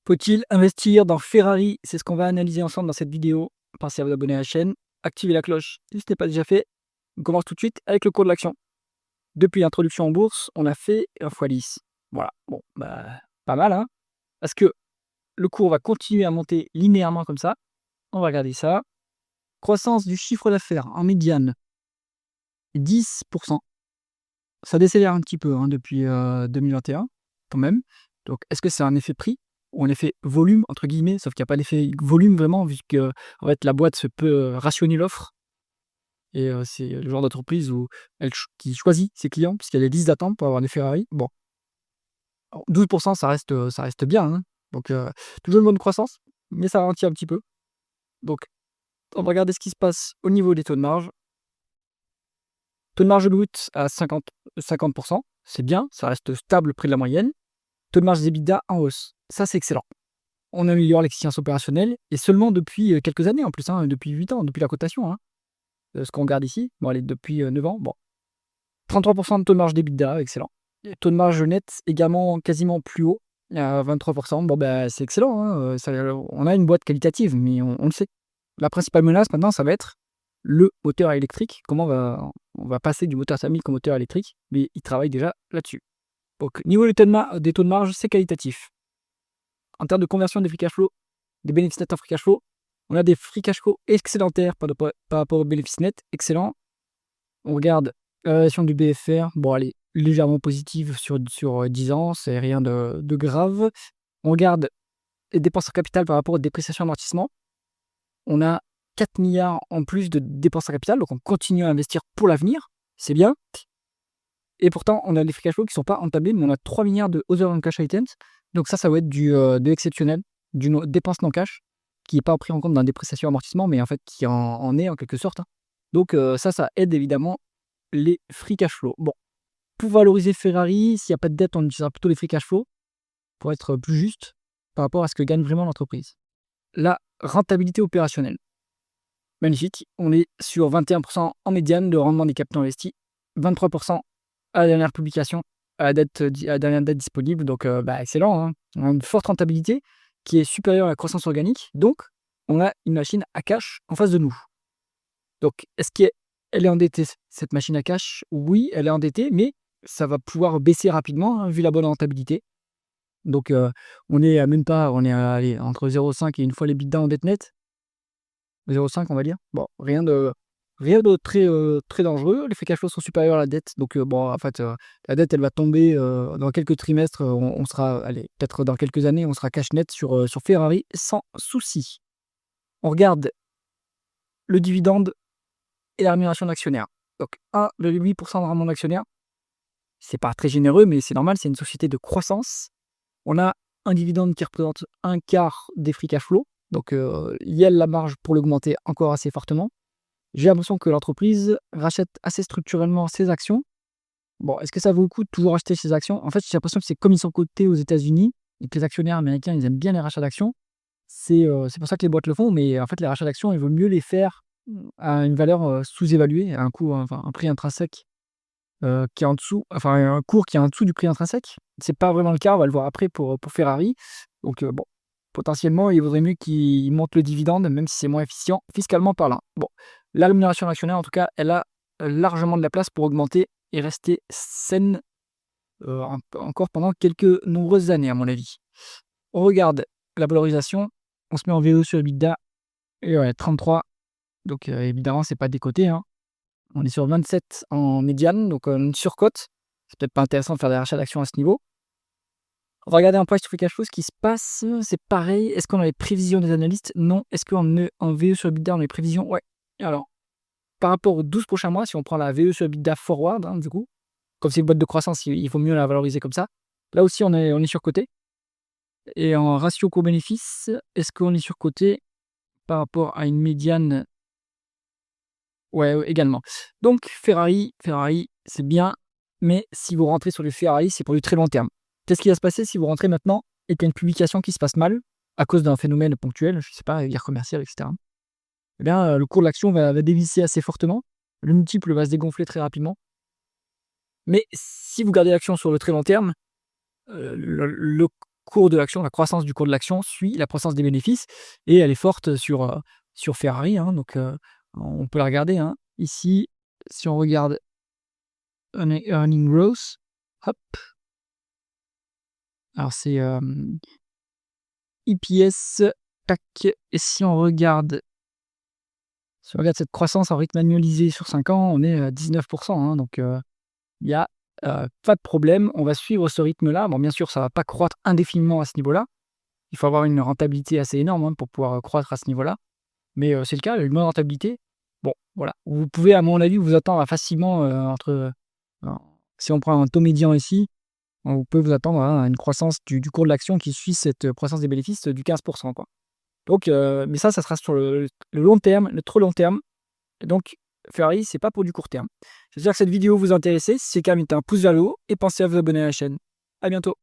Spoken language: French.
Faut-il investir dans Ferrari? C'est ce qu'on va analyser ensemble dans cette vidéo. Pensez à vous abonner à la chaîne, activez la cloche si ce n'est pas déjà fait. On commence tout de suite avec le cours de l'action. Depuis l'introduction en bourse, on a fait un x10. Voilà, bon, bah, pas mal, hein? Parce que le cours va continuer à monter linéairement comme ça. On va regarder ça. Croissance du chiffre d'affaires en médiane, 10%. Ça décélère un petit peu hein, depuis 2021, quand même. Donc, est-ce que c'est un effet prix ou un effet volume, entre guillemets, sauf qu'il n'y a pas d'effet volume vraiment, vu que en fait, la boîte se peut rationner l'offre. Et c'est le genre d'entreprise où qui choisit ses clients, puisqu'il y a des listes d'attente pour avoir des Ferrari. Bon, alors 12%, ça reste bien. Hein. Donc, toujours une bonne croissance, mais ça ralentit un petit peu. Donc, on va regarder ce qui se passe au niveau des taux de marge. Taux de marge brut à 50%, c'est bien, ça reste stable près de la moyenne. Taux de marge d'EBITDA en hausse. Ça, c'est excellent. On améliore l'efficience opérationnelle et seulement depuis quelques années en plus, hein, depuis 8 ans, depuis la cotation. Hein. Ce qu'on regarde ici, bon, allez, depuis 9 ans. Bon, 33% de taux de marge d'EBITDA, excellent. Et taux de marge net également quasiment plus haut, à 23%. Bon, ben, c'est excellent. Hein, on a une boîte qualitative, mais on le sait. La principale menace maintenant, ça va être le moteur électrique. Comment on va passer du moteur thermique au moteur électrique, mais ils travaillent déjà là-dessus. Donc, niveau des taux de marge, c'est qualitatif. En termes de conversion des free cash flow, des bénéfices nets en free cash flow, on a des free cash flow excédentaires par rapport aux bénéfices nets, excellent. On regarde la relation du BFR, bon, elle est légèrement positive sur 10 ans, c'est rien de grave. On regarde les dépenses en capital par rapport aux dépréciations et amortissements. On a 4 milliards en plus de dépenses en capital, donc on continue à investir pour l'avenir, c'est bien. Et pourtant, on a des free cash flow qui ne sont pas entablés, mais on a 3 milliards de other non-cash items. Donc ça va être de l'exceptionnel, d'une dépense non-cash, qui n'est pas pris en compte dans la dépréciation amortissement, mais en fait qui en est en quelque sorte. Hein. Donc ça aide évidemment les free cash flow. Bon, pour valoriser Ferrari, s'il n'y a pas de dette, on utilisera plutôt les free cash flow, pour être plus juste par rapport à ce que gagne vraiment l'entreprise. La rentabilité opérationnelle. Magnifique, on est sur 21% en médiane de rendement des capitaux investis, 23% à la dernière publication, à la dernière date disponible. Donc, excellent. Hein. On a une forte rentabilité qui est supérieure à la croissance organique. Donc, on a une machine à cash en face de nous. Donc, est-ce qu'elle est endettée, cette machine à cash? Oui, elle est endettée, mais ça va pouvoir baisser rapidement, hein, vu la bonne rentabilité. Donc, on est à même pas, on est allez, entre 0,5 et une fois les l'EBITDA en dette nette. 0,5 on va dire. Bon, rien de très dangereux. Les free cash flow sont supérieurs à la dette. Donc, bon, en fait, la dette, elle va tomber dans quelques trimestres. On sera, allez, peut-être dans quelques années, on sera cash net sur Ferrari sans souci. On regarde le dividende et la rémunération d'actionnaire. Donc, 1,8% de rendement d'actionnaire. C'est pas très généreux, mais c'est normal. C'est une société de croissance. On a un dividende qui représente un quart des free cash flow. Donc, il y a la marge pour l'augmenter encore assez fortement. J'ai l'impression que l'entreprise rachète assez structurellement ses actions. Bon, est-ce que ça vaut le coup de toujours acheter ses actions? En fait, j'ai l'impression que c'est comme ils sont cotés aux États-Unis et que les actionnaires américains, ils aiment bien les rachats d'actions. C'est pour ça que les boîtes le font, mais en fait, les rachats d'actions, il vaut mieux les faire à une valeur sous-évaluée, à un coût, enfin, un prix intrinsèque qui est en dessous, enfin, un cours qui est en dessous du prix intrinsèque. C'est pas vraiment le cas, on va le voir après pour Ferrari. Donc, bon, potentiellement, il vaudrait mieux qu'ils montent le dividende, même si c'est moins efficient fiscalement parlant. Bon, la rémunération actionnaire, en tout cas, elle a largement de la place pour augmenter et rester saine encore pendant quelques nombreuses années, à mon avis. On regarde la valorisation, on se met en VE sur EBITDA, et ouais, 33. Donc, évidemment, c'est pas décoté. Hein. On est sur 27 en médiane, donc une surcote. C'est peut-être pas intéressant de faire des rachats d'actions à ce niveau. On va regarder un price to free cash flow, ce qui se passe, c'est pareil. Est-ce qu'on a les prévisions des analystes? Non. Est-ce qu'en VE sur EBITDA, on a les prévisions? Ouais. Alors, par rapport aux 12 prochains mois, si on prend la VE sur EBITDA forward, hein, du coup, comme c'est une boîte de croissance, il faut mieux la valoriser comme ça. Là aussi, on est surcoté. Et en ratio coût-bénéfice, est-ce qu'on est surcoté par rapport à une médiane? Ouais, également. Donc, Ferrari, c'est bien. Mais si vous rentrez sur du Ferrari, c'est pour du très long terme. Qu'est-ce qui va se passer si vous rentrez maintenant et qu'il y a une publication qui se passe mal à cause d'un phénomène ponctuel, je ne sais pas, guerre commerciale, etc. Eh bien, le cours de l'action va dévisser assez fortement. Le multiple va se dégonfler très rapidement. Mais si vous gardez l'action sur le très long terme, le cours de l'action, la croissance du cours de l'action suit la croissance des bénéfices et elle est forte sur Ferrari, hein, donc on peut la regarder, hein. Ici, si on regarde earning growth, hop, alors c'est EPS, tac, et si on regarde cette croissance en rythme annualisé sur 5 ans, on est à 19%, hein, donc il y a pas de problème, on va suivre ce rythme-là. Bon, bien sûr, ça va pas croître indéfiniment à ce niveau-là. Il faut avoir une rentabilité assez énorme, hein, pour pouvoir croître à ce niveau-là. Mais c'est le cas, une bonne rentabilité. Bon, voilà. Vous pouvez, à mon avis, vous attendre à facilement si on prend un taux médian ici, vous pouvez vous attendre à une croissance du cours de l'action qui suit cette croissance des bénéfices du 15%, quoi. Donc, mais ça sera sur le long terme, le trop long terme. Et donc, Ferrari, c'est pas pour du court terme. J'espère que cette vidéo vous intéressait. Si c'est le cas, mettez un pouce vers le haut et pensez à vous abonner à la chaîne. À bientôt.